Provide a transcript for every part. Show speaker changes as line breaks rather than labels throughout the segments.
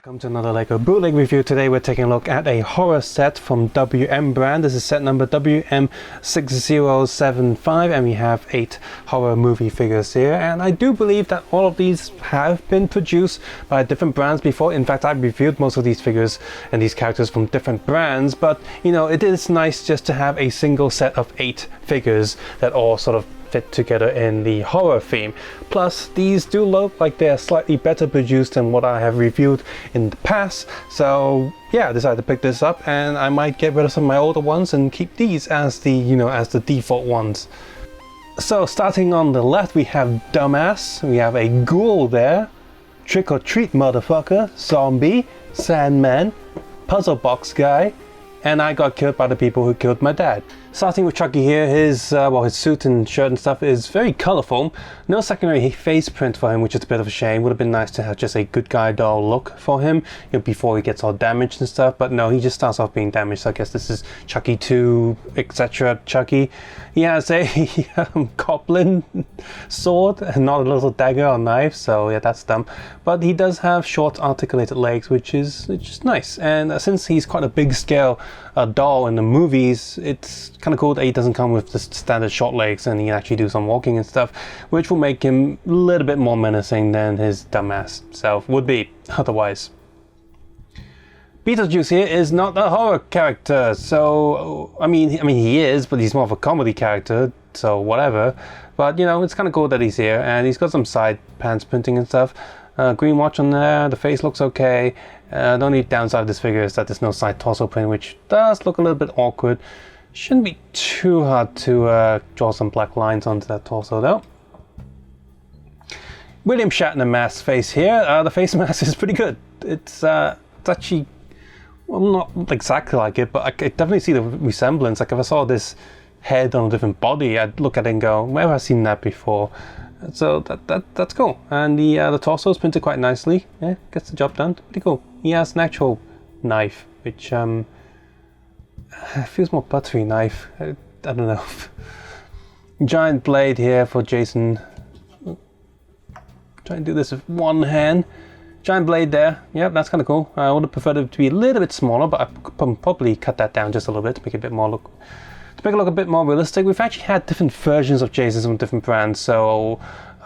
Welcome to another LEGO Bootleg review. Today we're taking a look at a horror set from WM brand. This is set number WM6075 and we have 8 horror movie figures here. And I do believe that all of these have been produced by different brands before. In fact, I've reviewed most of these figures and these characters from different brands. But, you know, it is nice just to have a single set of 8 figures that all sort of fit together in the horror theme. Plus, these do look like they're slightly better produced than what I have reviewed in the past. So yeah, I decided to pick this up, and I might get rid of some of my older ones and keep these as the, you know, as the default ones. So starting on the left, we have Dumbass, we have a ghoul there, Trick or Treat Motherfucker, Zombie, Sandman, Puzzle Box Guy, and I got killed by the people who killed my dad. Starting with Chucky here, his suit and shirt and stuff is very colourful. No secondary face print for him, which is a bit of a shame. Would have been nice to have just a good guy doll look for him, you know, before he gets all damaged and stuff. But no, he just starts off being damaged. So I guess this is Chucky 2, etc. Chucky. He has a goblin sword and not a little dagger or knife. So yeah, that's dumb. But he does have short articulated legs, which is nice. And since he's quite a big scale doll in the movies, it's kind of cool that he doesn't come with the standard short legs and he can actually do some walking and stuff, which will make him a little bit more menacing than his dumbass self would be otherwise. Beetlejuice here is not a horror character, so I mean he is, but he's more of a comedy character, so whatever. But you know, it's kind of cool that he's here, and he's got some side pants printing and stuff. Green watch on there, the face looks okay. The only downside of this figure is that there's no side torso print, which does look a little bit awkward. Shouldn't be too hard to draw some black lines onto that torso though. William Shatner mask face here. The face mask is pretty good. It's actually, well, not exactly like it, but I could definitely see the resemblance. Like if I saw this head on a different body, I'd look at it and go, where have I seen that before? So that's cool. And the torso is printed quite nicely. Yeah, gets the job done. Pretty cool. He has an actual knife, which feels more buttery knife. I don't know. Giant blade here for Jason. Try and do this with one hand. Giant blade there. Yep, that's kind of cool. I would have preferred it to be a little bit smaller, but I could probably cut that down just a little bit to make it a bit more look. To make it look a bit more realistic. We've actually had different versions of Jasons from different brands. So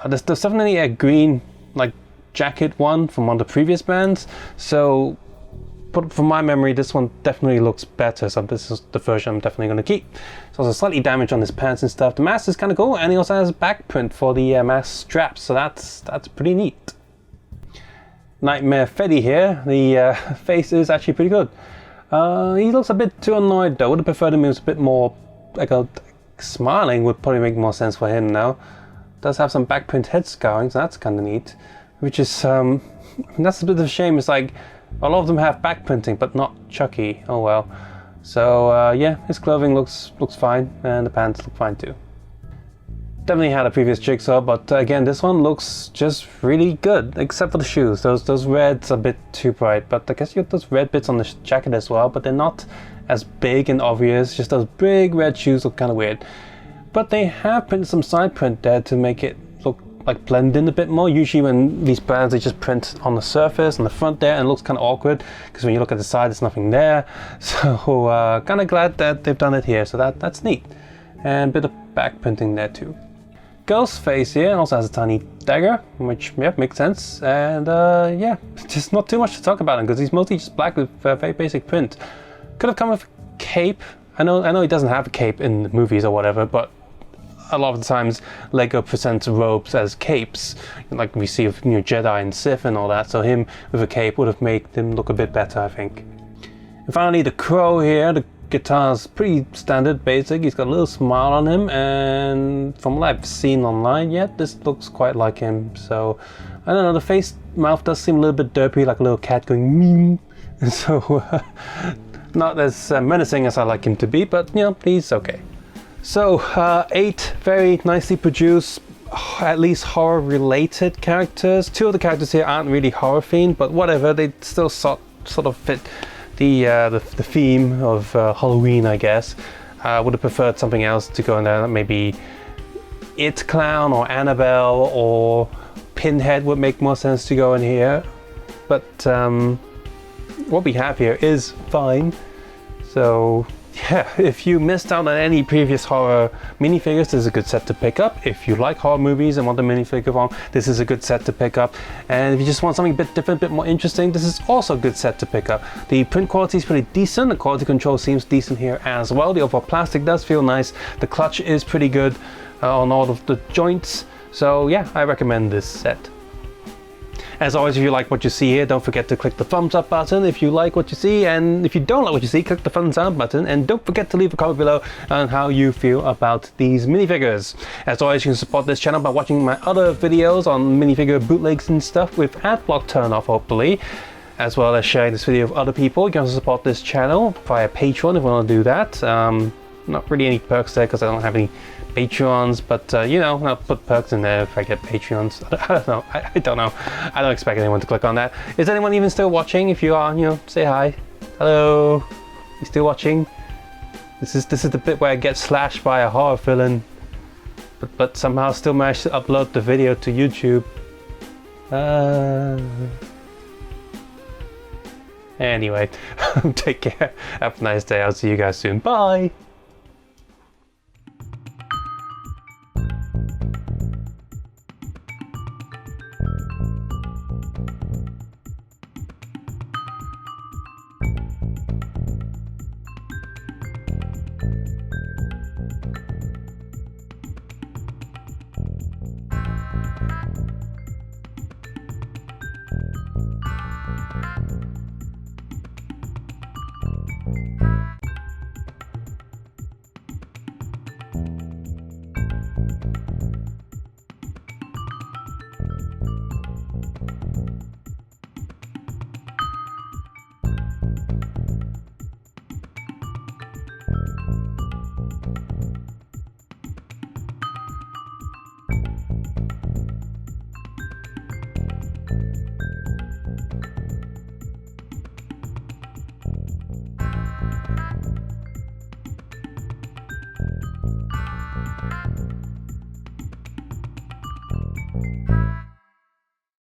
there's definitely a green like jacket one from one of the previous brands. So, but from my memory, this one definitely looks better. So this is the version I'm definitely going to keep. So there's slightly damage on his pants and stuff. The mask is kind of cool, and he also has a back print for the mask straps. So that's pretty neat. Nightmare Freddy here. The face is actually pretty good. He looks a bit too annoyed though. Would have preferred him. He was a bit more like smiling. Would probably make more sense for him now. Does have some back print head scarring, so that's kind of neat. Which is that's a bit of a shame. It's like a lot of them have back printing, but not Chucky. Oh well. So yeah, his clothing looks fine, and the pants look fine too. Definitely had a previous Jigsaw, but again, this one looks just really good, except for the shoes. Those reds are a bit too bright, but I guess you got those red bits on the jacket as well, but they're not as big and obvious. Just those big red shoes look kind of weird. But they have printed some side print there to make it look like blend in a bit more. Usually when these brands, they just print on the surface, on the front there, and it looks kind of awkward, because when you look at the side, there's nothing there. So kind of glad that they've done it here, so that's neat. And a bit of back printing there too. Ghostface here also has a tiny dagger, which yeah, makes sense, and yeah, just not too much to talk about him because he's mostly just black with very basic print. Could have come with a cape. I know he doesn't have a cape in the movies or whatever, but a lot of the times LEGO presents robes as capes, like we see with, you know, Jedi and Sith and all that. So him with a cape would have made him look a bit better, I think. And finally, the Crow here. The guitar's pretty standard, basic. He's got a little smile on him, and from what I've seen online, yeah, this looks quite like him. So I don't know, the face mouth does seem a little bit derpy, like a little cat going meow. So not as menacing as I like him to be, but you know, he's okay. So 8 very nicely produced, at least horror related characters. 2 of the characters here aren't really horror themed, but whatever, they still sort of fit the theme of Halloween, I guess. Would have preferred something else to go in there, maybe It Clown or Annabelle or Pinhead would make more sense to go in here. But what we have here is fine. So yeah, if you missed out on any previous horror minifigures, this is a good set to pick up. If you like horror movies and want the minifigure form, this is a good set to pick up. And if you just want something a bit different, a bit more interesting, this is also a good set to pick up. The print quality is pretty decent. The quality control seems decent here as well. The overall plastic does feel nice. The clutch is pretty good on all of the joints. So yeah, I recommend this set. As always, if you like what you see here, don't forget to click the thumbs up button if you like what you see, and if you don't like what you see, click the thumbs down button, and don't forget to leave a comment below on how you feel about these minifigures. As always, you can support this channel by watching my other videos on minifigure bootlegs and stuff with adblock turn off, hopefully, as well as sharing this video with other people. You can also support this channel via Patreon if you want to do that. Not really any perks there because I don't have any Patreons, but you know, I'll put perks in there if I get Patreons. I don't know. I don't know. I don't expect anyone to click on that. Is anyone even still watching? If you are, you know, say hi. Hello. You still watching? This is the bit where I get slashed by a horror villain, but somehow still manage to upload the video to YouTube. Anyway, take care. Have a nice day. I'll see you guys soon. Bye.